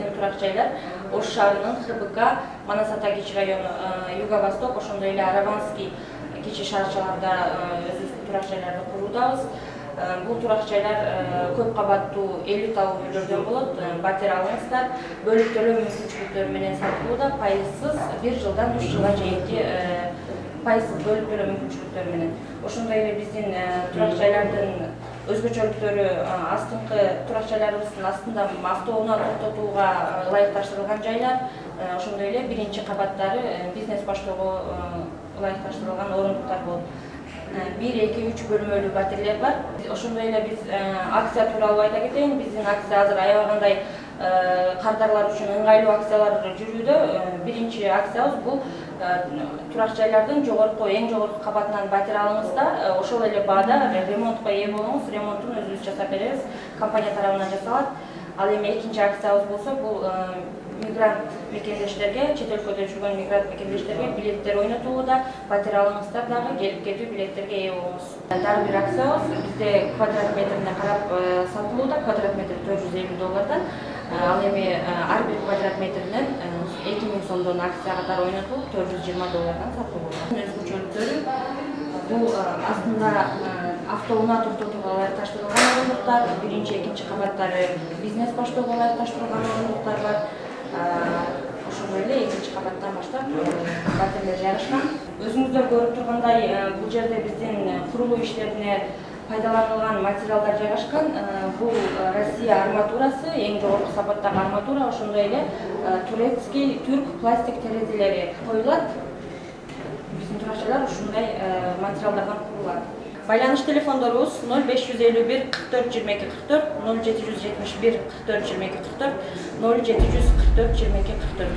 биздин турак жайлар Ош шаарынын ХБК, Манас-Ата кичи району, Юго-Восток, ошондой эле Араванский кичи шаарчаларда өзүбүздүн турак жайларды куруудабыз. Бул турак жайлар көп кабаттуу 50 табуу үйлөрдөн болот. Батир алыңыздар. Бөлүп төлөө мүмкүнчүлүктөрү менен сатылууда, пайызсыз 1 жылдан 3 жылга чейинки пайызсыз бөлүп төлөө мүмкүнчүлүктөрү менен. Ошондой эле биздин турак жайлардын өзгөчөлүктөрү астыңкы турак жайларыбыздын астында автоунаа токтотууга ылайыкташтырылган жайлар, ошондой эле биринчи кабаттары бизнес баштоого ылайыкташтырылган орундуктар болот. 1-2-3 бөлмөлүү батирлер бар. Ошондой эле биз акция тууралуу айта кетейин. Биздин акция азыр аябагандай кардарлар үчүн ыңгайлуу акциялар жүрүүдө. Биринчи акциябыз бул турак жайлардын эң жогорку кабатынан батир алыңызда, ошол эле баада ремонтко ээ болуңуз, ремонтун өзүбүз жасап беребиз, компания тарабынан жасалат. Ал эми экинчи акциябыз болсо, бул мигрант мекендештерге, чет өлкөдө жүргөн мигрант мекендештерге билеттер ойнотулууда, батир алыңыздар дагы келип кетүү билеттерге ээ болуңуз. Дагы бир акциябыз бизде квадрат метрине карап сатылууда, квадрат метри $450. Ал эми ар бир квадрат метринен 2000 сомдон акция катары ойнотулуп, $420 сатылууда. Өзгөчөлүктөрү бул астында автоунаа токтотууга ылайыкташтырылган орундуктар, биринчи, экинчи кабаттары бизнес баштоого ылайыкташтырылган орундуктар бар. Ошондой эле экинчи кабаттан баштап батирлер жайгашкан. Өзүңүздөр көрүп тургандай, бул жерде биздин курулуу иштерине пайдаланылган материалдар жайгашкан. Бул Россия арматурасы, эң жогорку сапаттагы арматура, ошондой эле турецкий, түрк пластик терезелери коюлат. Биздин турак жайлар ушундай материалдардан курулат. Байланыш телефондорубуз 0551 44 22 44, 0771 44 22 44, 0744 22 44.